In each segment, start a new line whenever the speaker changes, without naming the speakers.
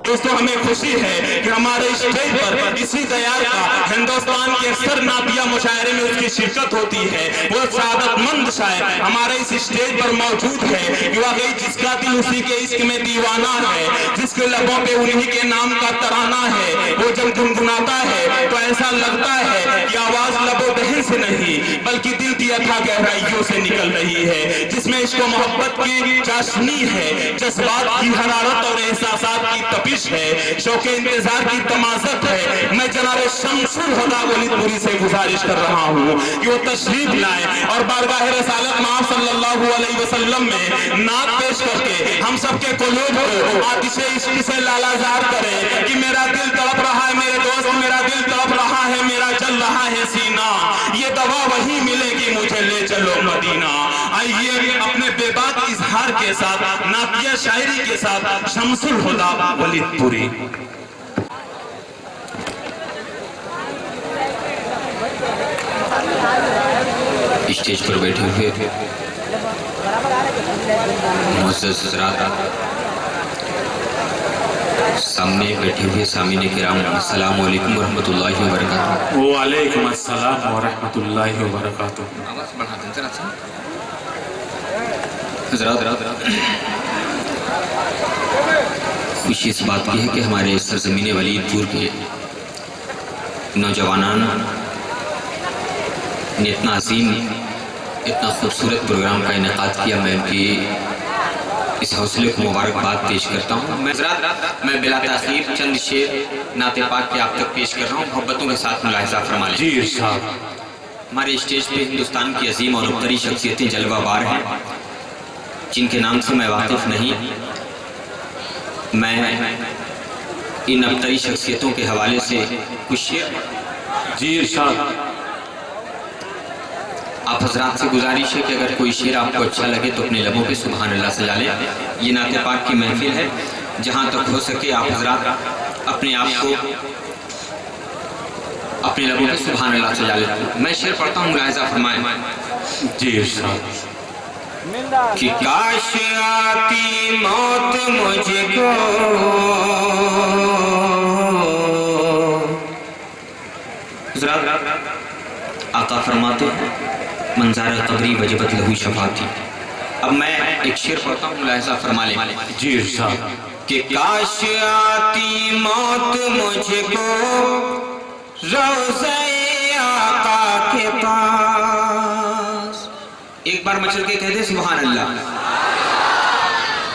दोस्तों हमें खुशी है कि हमारे स्टेज पर इसी तैयार का हिंदुस्तान के अक्सर नातिया मुशायरे में उसकी शिरकत होती है। वो सादतमंद शायर हमारे इस स्टेज पर मौजूद है कि वाकई जिसका दिल उसी के इश्क में दीवाना है, जिसके लबों पे उन्हीं के नाम का तराना है, वो जब गुनगुनाता है तो ऐसा लगता है कि आवाज लबो दहन से नहीं बल्कि दिल की अथाह गहराइयों से निकल रही है, जिसमें इसको मोहब्बत की चाशनी है, जज्बात की हरारत और एहसासात की तपिश है, शौके इंतजार की तमाज़त है। मैं जनाब शमसुल हुदा वलीदपुरी से गुजारिश कर रहा हूँ कि वो तशरीफ लाए और बारगाह रसालत मां सल्लल्लाहु अलैहि वसल्लम में नात पेश करके हम सबके कुलूब को आतिशे इश्क से लालाजार करें कि मेरा दिल तड़प रहा है मेरे दोस्त, मेरा दिल तड़प रहा है, मेरा जल रहा है सीना, ये दवा वही मिलेगी मुझे ले चलो मदीना। आइए अपने बेबाक इजहार के साथ नातिया शायरी के साथ शमसुल हुदा वलीदपुरी।
स्टेज पर बैठे हुए मुअज़्ज़ज़ हज़रात, सामने बैठे हुए सामीने किराम, अस्सलामु अलैकुम व रहमतुल्लाहि व बरकातुहू।
वालेकुम अस्सलाम व रहमतुल्लाहि व बरकातुहू।
आवाज़ बढ़ा दें जरा सा। हज़रात, खुशी इस बात की है कि हमारे सरज़मीन वलीदपुर के नौजवानान ने इतना अजीम, इतना खूबसूरत प्रोग्राम का इनेकाद किया। मैं उनकी इस हौसले को मुबारकबाद पेश करता हूँ। मैं बिला ताख़ीर चंद शेर नाते पाक के आप तक पेश कर रहा हूँ, मोहब्बतों के साथ मुलाहिज़ा फरमा लें।
जी इरशाद।
हमारे स्टेज पे हिंदुस्तान की अजीम और अब्तरी शख्सियतें जलवाबार हैं, जिनके नाम से मैं वाकिफ नहीं। मैं इन अब्तरी शख्सियतों के हवाले से कुछ शेर।
जी इरशाद।
आप हजरात से गुजारिश है कि अगर कोई शेर आपको अच्छा लगे तो अपने लबों पे सुभान अल्लाह सजा लें। ये नाते पाक की महफिल है, जहाँ तक हो सके आप हजरात अपने आप को अपने लबों पे सुभान अल्लाह सजा लें। मैं शेर पढ़ता हूँ, मुलाहिज़ा फरमाएं।
जी इरशाद।
कि काश आती मौत मुझको आका फरमाते हैं मंज़ार कब्री वजबत लहू शफाती। अब मैं एक शेर पढ़ता हूँ, मुलाहिज़ा फरमा लें।
जी इरशाद।
कि काश आती मौत मुझको रोज़े आका के पास। एक बार मचल के कह दे सुभान अल्लाह।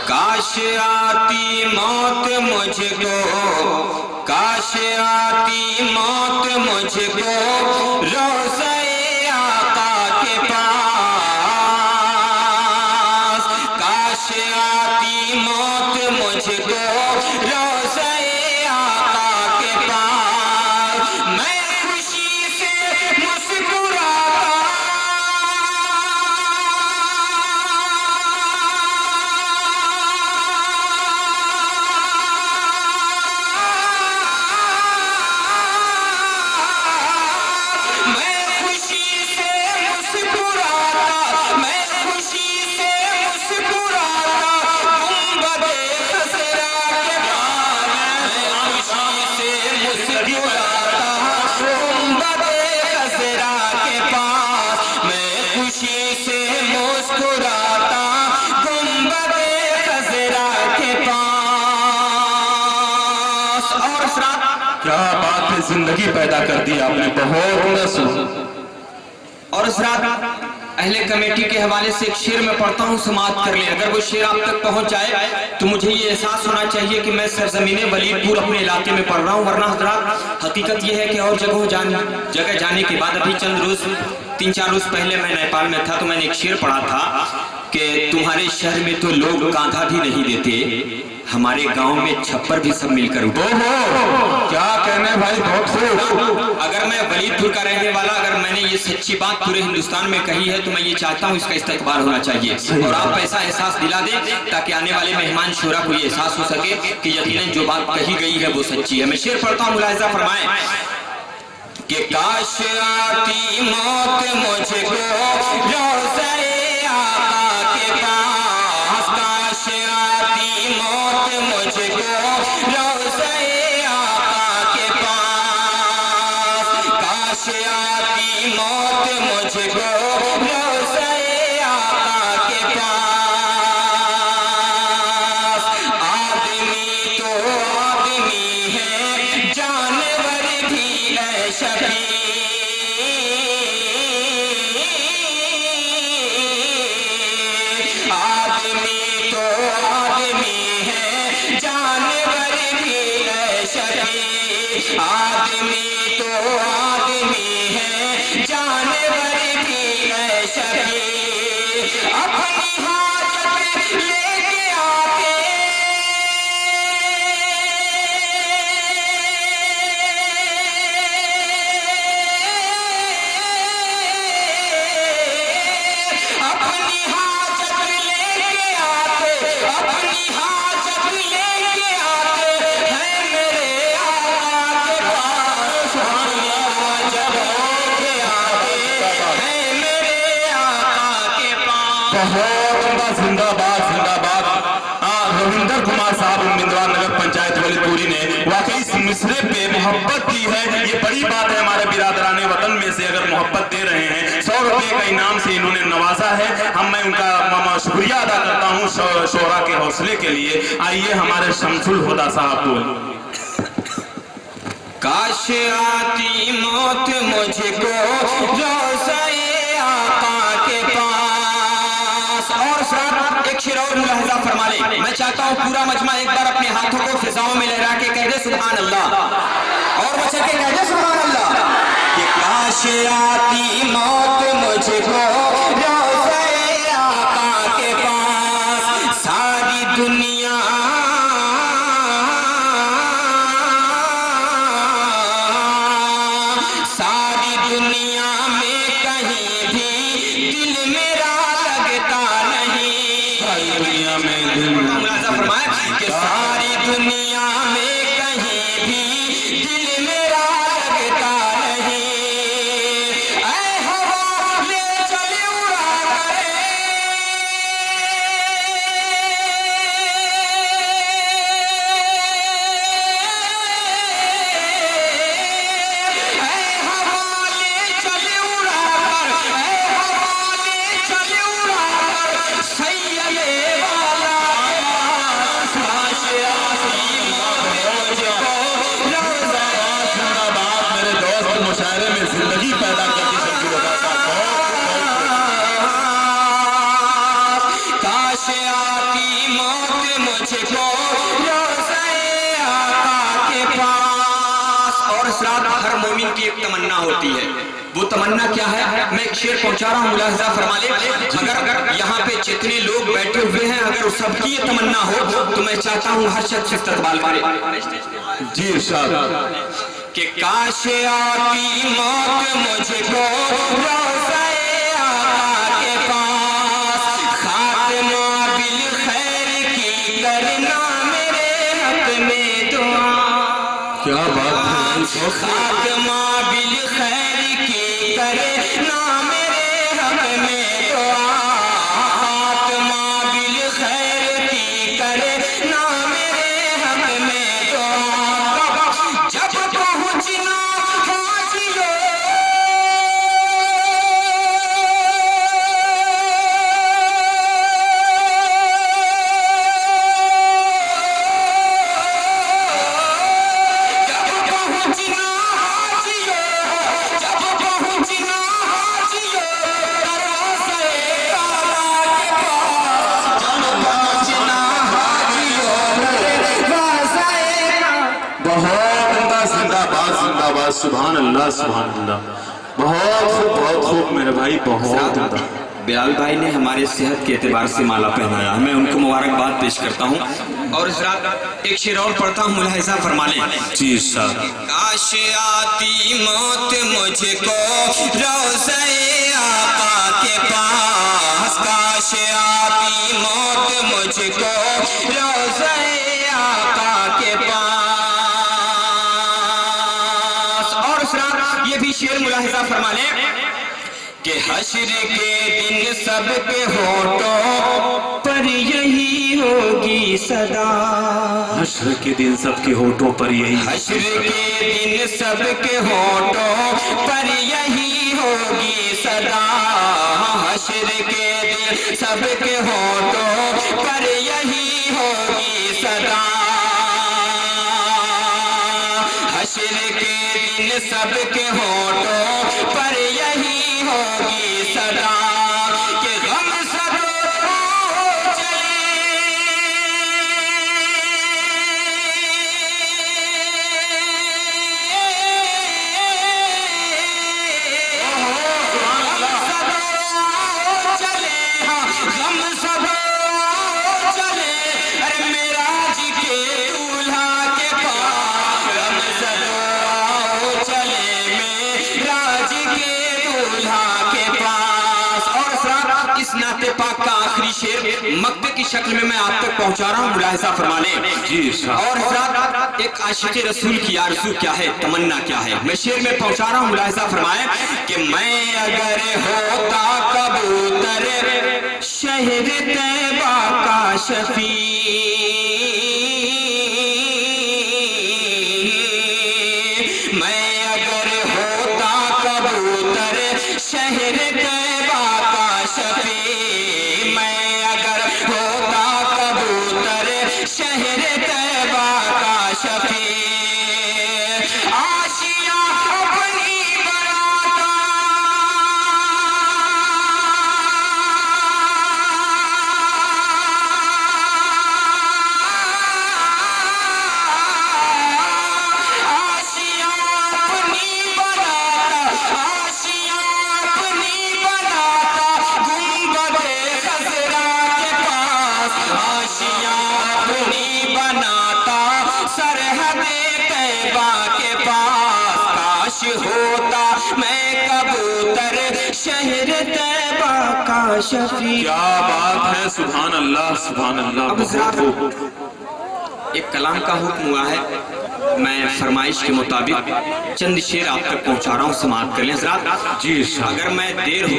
काश आती मौत मुझको, काश आती मौत मुझको रोज़े आका के पास। काश आती मौत मुझको रोज़े आका के पास। मैं खुशी से मुस्कुराता,
क्या बात है, जिंदगी पैदा कर दी आपने, बहुत।
और इस रात अहले कमेटी के हवाले से एक शेर में पढ़ता हूँ, समाप्त कर लें। अगर वो शेर आप तक पहुँच जाए तो मुझे ये एहसास होना चाहिए कि मैं सरजमीन वलीदपुर अपने इलाके में पढ़ रहा हूँ। वरना हज़रात हकीकत ये है कि और जगह जाने के बाद अभी चंद रोज 3-4 रोज पहले मैं नेपाल में था, तो मैंने एक शेर पढ़ा था कि तुम्हारे शहर में तो लोग कांधा भी नहीं देते, हमारे गांव में छप्पर भी सब मिलकर उठे।
क्या कहने भाई, बहुत खूब।
अगर मैं वलीदपुर का रहने वाला, अगर मैंने ये सच्ची बात पूरे हिंदुस्तान में कही है तो मैं ये चाहता हूँ इसका इस्तेकबाल होना चाहिए। और आप ऐसा एहसास दिला दें ताकि आने वाले मेहमान शोरा को ये एहसास हो सके कि यकीनन जो बात कही गई है वो सच्ची है। मैं शेर पढ़ता हूँ, मुलाहिज़ा फरमाएं। कि काश आती मौत मुझको रोज़े आका के पास, काश आती मौत मुझको रोज़े काश आती मौत मुझको रोज़े आका के पास। आदमी तो आदमी है, जानवर भी है शफी। आदमी तो आदमी है, जानवर भी है शफी। आदमी तो आदमी है, जानवर भी है शफी। अपनी हाजत लेके आके अपनी हाजत लेके आते, अपनी हाजत लेके आते हैं मेरे आका के पास। अपनी हाजत लेके आते हैं मेरे आका के पास।
बहुत जिंदाबाद जिंदाबाद। रविंदर कुमार साहब उम्मीदवार नगर पंचायत वलीपुरी ने वाकई इस मिसरे पे मोहब्बत दी है। ये बड़ी बात है, हमारे बिरादराने वतन में से अगर मोहब्बत दे रहे हैं, 100 रुपए का इनाम से इन्होंने नवाजा है। मैं उनका शुक्रिया अदा करता हूँ शोरा के हौसले के लिए। आइए हमारे शमसुल हुदा साहब को।
काश आती मौत मुझको रोज़े आका के पास। और साथ एक शेर और मुलाहिजा फरमा ले। मैं चाहता हूँ पूरा मजमा एक बार अपने हाथों को फिजाओं में लहरा के कह दे सुभान अल्लाह, और बचा के कह दे सुभान अल्लाह। कि काश आती मौत मुझको रोज़े आका के पास। सारी दुनिया सारी दुनिया में कहीं भी दिल मेरा लगता नहीं।
सारी दुनिया में दिल
मुलाहिजा फरमाए कि सारी दुनिया में कहीं भी दिल मेरा लगता नहीं। ऐ हवा ले चले उड़ा करे, हर मोमिन की एक तमन्ना होती है। वो तमन्ना क्या है, मैं एक शेर पहुंचा रहा हूँ, मुलाहिजा फरमा ले। अगर यहाँ पे जितने लोग बैठे हुए हैं, अगर सबकी ये तमन्ना हो तो मैं चाहता हूँ हर शख्स इस्तकबाल करे।
जी इरशाद।
कि काश आती मौत मुझको रोज़े आका के पास। खात्मा बिल खैर की करना मेरे हक में दुआ।
क्या बात है।
खात्मा बिल खैर की करना मेरे हक में दुआ। खात्मा बिल खैर की करना मेरे हक में दुआ। जब पहुंचना हाजियो
सुभान अल्लाह सुभान अल्लाह। बहुत खूब मेरे भाई, बहुत उम्दा।
बिलाल भाई ने हमारे सेहत के एतबार से माला पहनाया, मैं उनको मुबारकबाद पेश करता हूँ। और इस रात एक शेर और पढ़ता हूँ, मुलाहिजा फरमा लें।
जी साहब।
काश आती मौत मुझको रोज़े आका के पास। काश आती मौत मुझको रोज़े आका के पास। और उस रात ये भी शेर मुलाहिजा फरमा लें कि हश्र के दिन सबके होठों पर यही होगी सदा।
हश्र के दिन सबके होठों पर यही।
हश्र के दिन सबके होठों पर सबके होठों पर यही होगी सदा, हश्र के दिन सबके होठों पर यही होगी सदा, कि गम सब चले, गम सब चले, अरे मेरा जी के दूल्हा के पास, गम सब चले मेरा जी के दूल्हा के पास। और हज़रात, इस नाते पाक का आखिरी शेर मक्ते की शक्ल में मैं आप तक पहुंचा रहा हूं, मुलाहिजा फरमा लें।
जी
और हज़रात, एक आशिक़े रसूल की आरज़ू क्या है, तमन्ना क्या है, मैं शेर में पहुंचा रहा हूं, मुलाहिजा फरमाएं कि मैं अगर होता कबूतर शहर तैबा का शफी, मैं अगर होता कबूतर शहर तैबा का शफी, मैं अगर होता कबूतर शहर तैबा का शफी, आशिया अपनी बनाता, आशिया अपनी बनाता, आशिया अपनी बनाता, गुंबदे खज़रा के पास, आशिया अपनी बनाता, सरहदे तैबा के पास, काश होता मैं कबूतर शहर तैबा का शफी।
क्या बात है, सुभान अल्लाह सुभान अल्लाह।
अब
बहुत
एक कलाम का हुक्म हुआ है, मैं फरमाइश के मुताबिक चंद शेर आप तक पहुंचा रहा हूं, समाप्त कर लें हज़रात।
जी
अगर मैं देर हो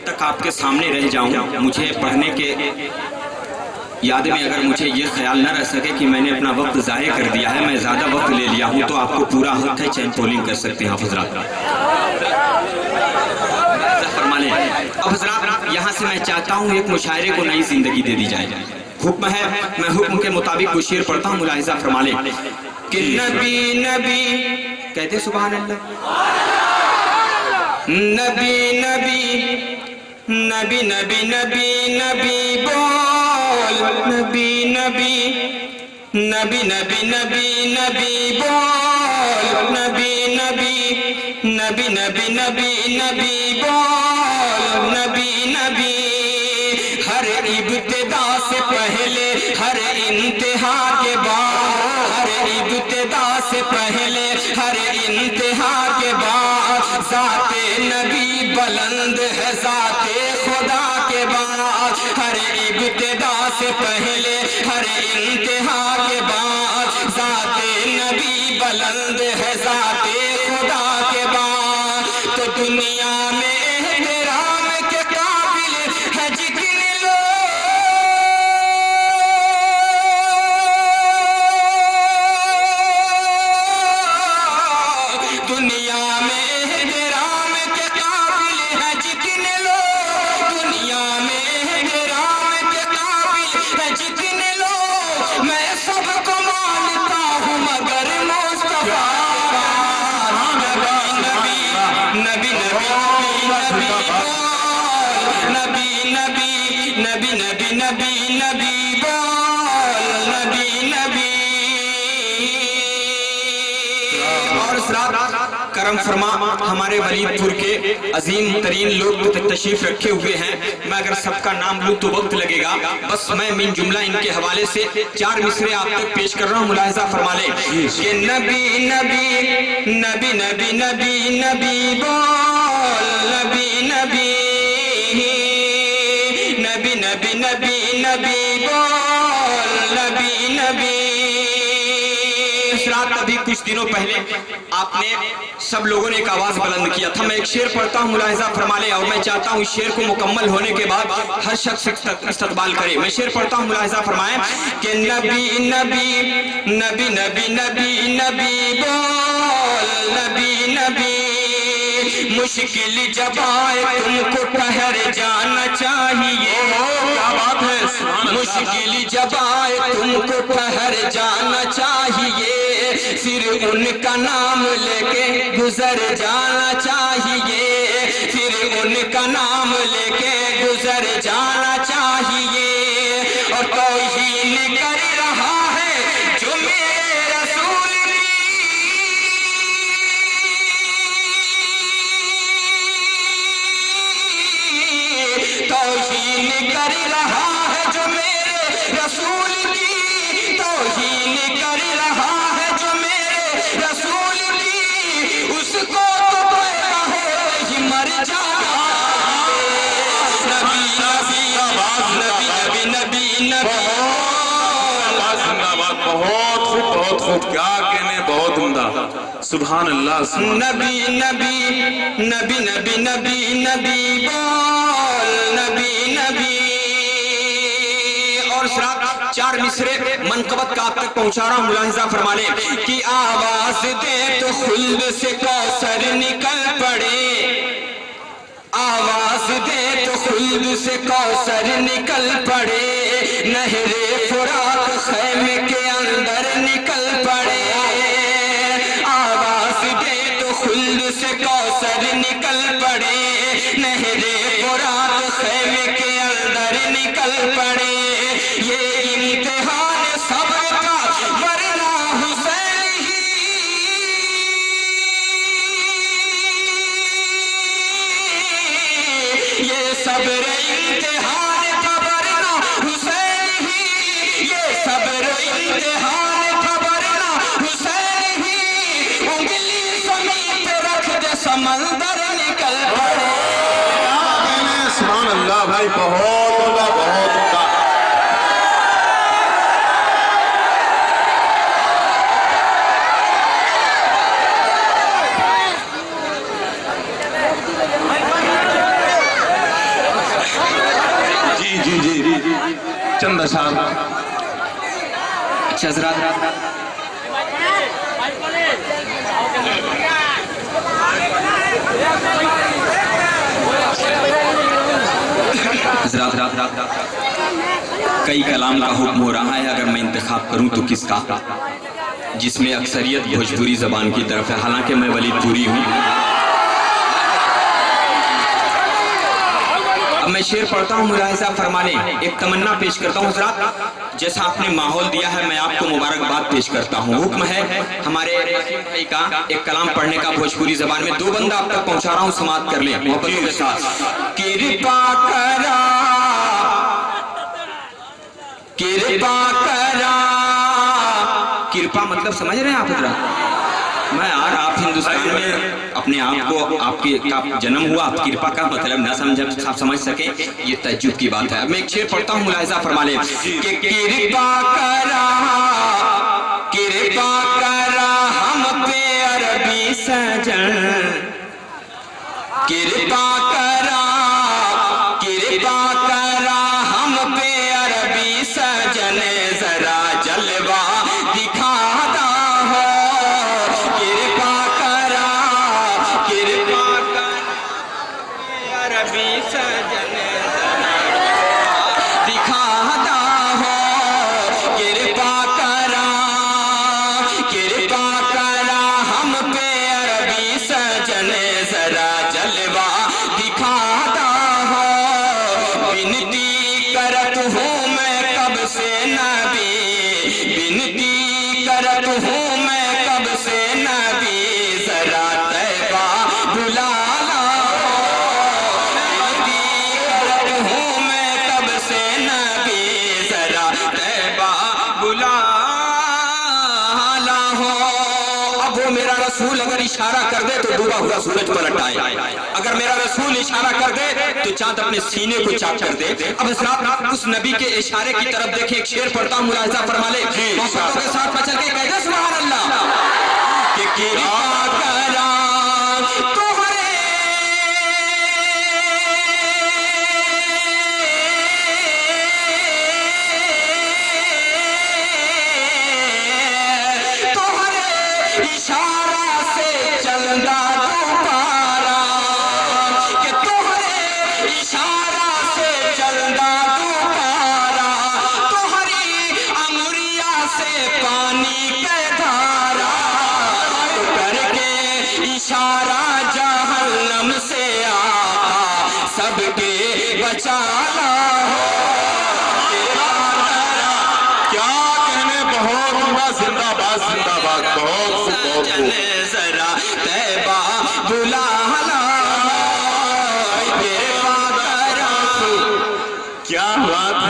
तक आपके सामने रह जाऊं, मुझे पढ़ने के याद में अगर मुझे ये ख्याल न रह सके कि मैंने अपना वक्त ज़ाया कर दिया है, मैं ज़्यादा वक्त ले लिया हूँ, तो आपको पूरा हक है, चैन पोलिंग कर सकते हैं आप हज़रात। फरमा लें। अब हज़रात, यहाँ से मैं चाहता हूँ एक मुशायरे को नई जिंदगी दे दी जाए। हुक्म है, मैं हुक्म के मुताबिक कुछ शेर पढ़ता हूँ, मुलाहिजा फरमा लें कि नबी नबी कहते सुभान अल्लाह, नबी नबी नबी नबी नबी नबी बोल, नबी नबी नबी नबी नबी नबी बोल, नबी नबी नबी नबी नबी नबी बोल, नबी नबी हर इब्तिदा से पहले, हर इंतहा के बाद, हर इब्तिदा से पहले, हर इंतहा के बाद, ज़ाते नबी बुलंद है ज़ाते खुदा के बाद, हर इब्तिदा से पहले, हर इंतहा के बाद, ज़ाते नबी बुलंद है ज़ाते खुदा के बाद। तो दुनिया में एहतराम के काबिल है जितने लोग, दुनिया में एहतराम के काबिल है जितने लोग, दुनिया में एहतराम के काबिल है जितने लोग, मैं सबको मानता हूँ मगर मुस्तफा। नबी नबी नबी नबी नबी नबी नबी नबी नबी बोल, नबी नबी। और करम फरमा, हमारे वलीदपुर के अजीम तरीन लोग तशरीफ रखे हुए हैं, मैं अगर सबका नाम लूँ तो वक्त लगेगा, बस मैं मिन जुमला इनके हवाले से 4 मिसरे आप तक पेश कर रहा हूँ, मुलाहिजा फरमा लें कि नबी नबी नबी नबी नबी नबी बोल, नबी नबी नबी नबी नबी नबी बोल, नबी नबी। अभी कुछ दिनों पहले आपने सब लोगों ने एक आवाज बुलंद किया था, मैं एक शेर पढ़ता हूँ, मुलाहिजा फरमा लें, और मैं चाहता हूँ शेर को मुकम्मल होने के बाद हर शख्स इस्तकबाल करे। मैं शेर पढ़ता हूँ, मुलाहिजा फरमाएं कि नबी नबी नबी नबी नबी नबी बोल, नबी नबी मुश्किल जब आए तुमको ठहर जाना चाहिए।
क्या बात है,
मुश्किल जब आए तुमको ठहर जाना चाहिए, फिर उनका नाम लेके गुजर जाना चाहिए, फिर उनका नाम लेके गुजर जाना चाहिए। और तौहीन कर रहा है जो मेरे रसूल की, तौहीन कर रहा है जो मेरे रसूल की, तौहीन कर रहा है जो मेरे रसूल की, उसको तो पैदा हो ही मर जाना। नबी नबी नबी नबी नबी
जिंदाबाद। बहुत खूब, बहुत खूब, क्या कहने, बहुत उम्दा। सुभान अल्लाह।
नबी नबी नबी नबी नबी नबी बोल नबी नबी। और साथ 4 मिसरे मनकबत का आप तक पहुंचा रहा हूं, मुलाहिजा फरमा ले कि आवाज दे तो खुल्द से कौसर निकल पड़े, आवाज दे तो खुल्द से कौसर निकल पड़े, नहरे फुरात खैमे के अंदर निकल पड़े, आवाज दे तो खुल्द से कौसर निकल पड़े, नहरे फुरात खैमे के अंदर निकल पड़े। ये इम्तिहान सब्र का वरना हुसैन ही, ये सब्र इम्तिहान का वरना हुसैन ही, ये सब्र इम्तिहान का वरना हुसैन ही, उंगली ज़मीन पे रख दे समंदर निकल पड़े।
सुभान अल्लाह भाई, बहुत उम्दा, बहुत उम्दा। जी जी जी जी जी, चंद अशार।
अच्छा हज़रात, कई कलाम का हुक्म हो रहा है, अगर मैं इंतखाब करूं तो किसका, जिसमें अक्सरियत भोजपुरी जबान की तरफ है, हालांकि मैं वलीदपुरी हूं। अब मैं शेर पढ़ता हूं, मुलाहिजा फरमाने, एक तमन्ना पेश करता हूं हज़रात, जैसा आपने माहौल दिया है मैं आपको मुबारकबाद पेश करता हूं। हुक्म है हमारे नसीम भाई का एक कलाम पढ़ने का भोजपुरी जबान में, 2 बंदा आप तक पहुंचा रहा हूं, समाप्त कर ले मोहब्बतों के साथ। कृपा करा, कृपा करा, कृपा मतलब समझ रहे हैं आप हज़रात? मैं यार, आप हिंदुस्तान में अपने आप को, आपके का जन्म हुआ, आप कृपा का मतलब ना समझ, आप समझ सके, ये तज्जुब की बात है। मैं एक शेर पढ़ता हूँ, मुलाहिजा फरमा ले कि कृपा करा, कृपा करा हम पे अरबी सजन, कृपा करा, कृपा करा हम पे अरबी सजन, जरा जलवा दिखाता हो, कृपा करा, कृपा करा अरबी सजन दिखाता हो, कृपा करा, कृपा करा हम पे अरबी सजन, जरा जलवा दिखाता हो। विनती करत हूँ मैं कब से नबी, विनती करत हूँ मैं कब से नबी, जरा तैबा बुला ला, विनती करत हूँ मैं कब से नबी, जरा तैबा बुला ला हो। अब वो मेरा रसूल अगर इशारा कर दे तो डूबा हुआ सूरज पलट आए, अगर मेरा रसूल इशारा कर दे तो चांद अपने सीने को चाक कर दे। अब हज़रात उस नबी के इशारे की तरफ देखें, एक शेर पढ़ता हूँ, मुलाहिजा फरमा ले, मोहब्बतों के साथ बचल के कह दे सुभान अल्लाह कि कृपा करा तुम्हारे इशारा से चलदा दोबारा,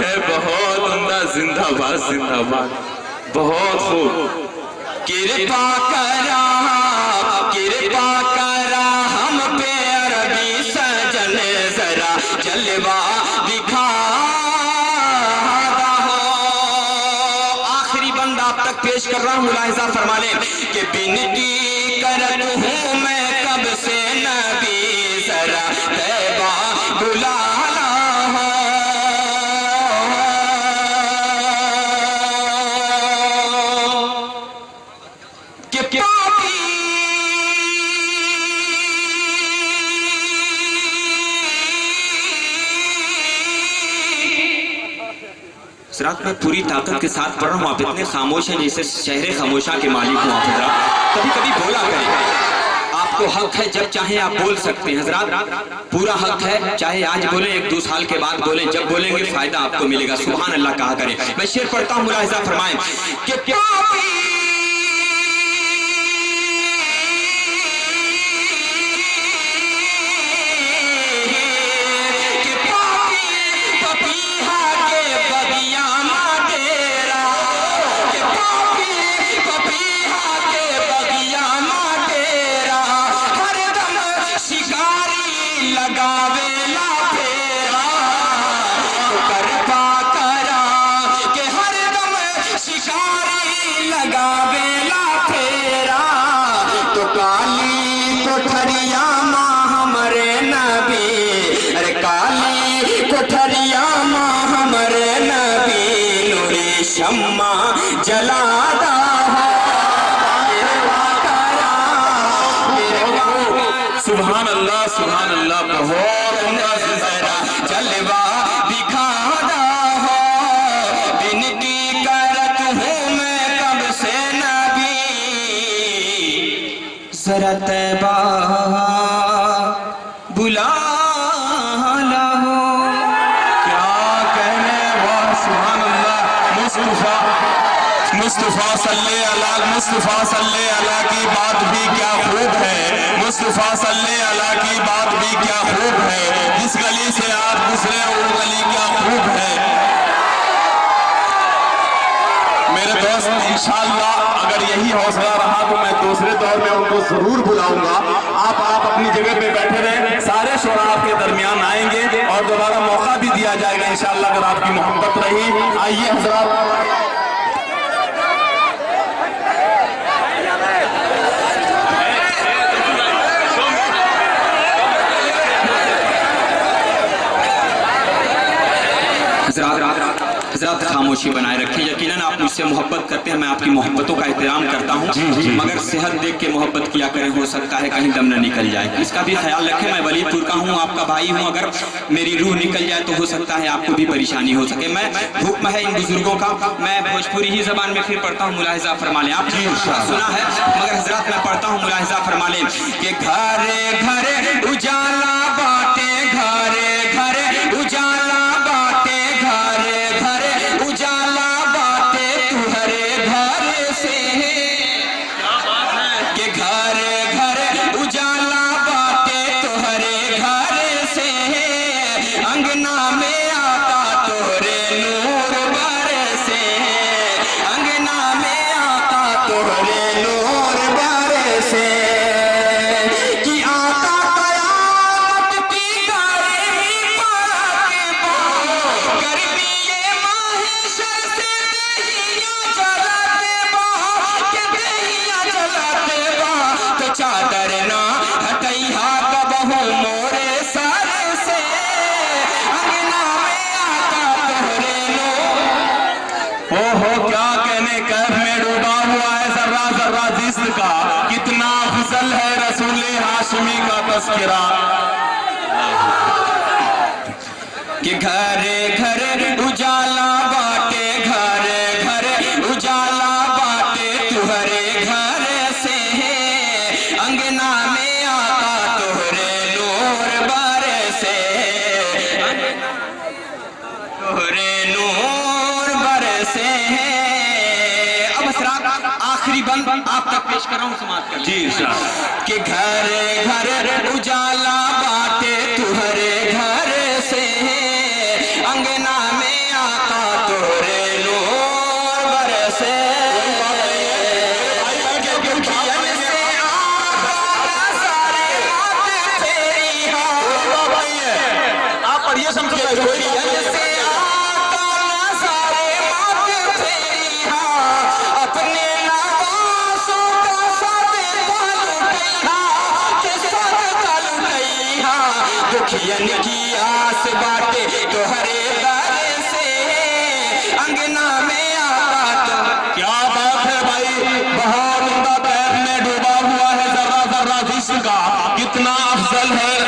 है, बहुत उम्दा, जिंदाबाद जिंदाबाद, बहुत खूब।
कृपा करा हम पे अरबी सजन, जरा जलवा दिखा दो। आखिरी बंद आप तक पेश कर रहा हूँ, मुलाहिजा फरमा लें कि बिनती करत हूँ मैं कब से नबी, जरा तैबा बुला रात में पूरी ताकत के साथ पढ़ रहा हूँ। आप इतने खामोश हैं जैसे शहरे खामोशा के मालिक हूँ आप हजरात। कभी कभी बोला करें, आपको हक है, जब चाहे आप बोल सकते हैं हजरात, पूरा हक है। चाहे आज बोले, 1-2 साल के बाद बोले, जब बोलेंगे फायदा आपको मिलेगा। सुभान अल्लाह कहा करें। मैं शेर पढ़ता हूँ, मुलाहिजा फरमाएं कि शम्मा जलादा
सुभान अल्लाह, बहुत
जलवा दिखादा हो। बिनती करत हूँ मैं कब से नबी, जरा तैबा बुला लो।
मुस्तफा सल्ले अला की बात भी क्या खूब है, मुस्तफा सल्ले अला की बात भी क्या खूब है, जिस गली से आप गुजरे वो गली क्या खूब है। मेरे दोस्त, इंशाअल्लाह अगर यही हौसला रहा तो मैं दूसरे दौर में उनको जरूर बुलाऊंगा। आप अपनी जगह पे बैठे रहें, सारे शोरा आपके दरमियान आएंगे और दोबारा मौका भी दिया जाएगा इंशाअल्लाह, अगर आपकी मोहब्बत रही। आइए हजरात,
हजरात खामोशी बनाए रखें। यकीनन आप मुझसे मोहब्बत करते हैं, मैं आपकी मोहब्बतों का एहतराम करता हूं, मगर सेहत देख के मोहब्बत किया करें, हो सकता है कहीं दम न निकल जाए, इसका भी ख्याल रखें। मैं वलीदपुर का हूं, आपका भाई हूं, अगर मेरी रूह निकल जाए तो हो सकता है आपको भी परेशानी हो सके। मैं हुक्म है इन बुजुर्गों का, मैं भोजपुरी ही जबान में फिर पढ़ता हूँ, मुलाहिजा फरमा लें। आपने सुना है मगर हजरात मैं पढ़ता हूँ, मुलाहिजा फरमा लें कि घरे घरे उजाला बाटे, घरे घरे उजाला बाटे, घरे घरे उजाला बाटे तुहरे घर से। क्या बात है कि घरे घरे उजाला बाटे तुहरे घर से, अंगना में आता तोरे नूर बरसे, अंगना में आता तोरे नूर बरसे। कि आता कयामत की गर्मी पड़के गर्मी ये माहेश्वर से दहिया जलाते बा, के दहिया जलाते बा, तो चादर ना हटैया कबहू मोरे सर से, अंगना में आता तोहरे नूर।
ओहो क्या कहने, कैफ में डूबा हुआ है जर्रा जर्रा जिस्म का, कितना अफजल है रसूले हाशमी का तस्करा।
कि घरे घरे उजाला बाटे, घरे घरे उजाला बाटे तुहरे घर से, अंगना में आता तोहरे नूर बरसे, तोहरे नूर बरसे। अब असरात आखिरी बंद आप तक पेश कर रहा हूँ, समाप्त कर
जी
कि घरे घरे उजाला बाटे तुहरे घर से, अंगना में दुखियन की आस बाटे तो हरे दर से अंगना में आका तो।
क्या बात है भाई, बहुत उम्दा पैर में डूबा हुआ है जर्रा जर्रा जिस्म का, कितना अफजल है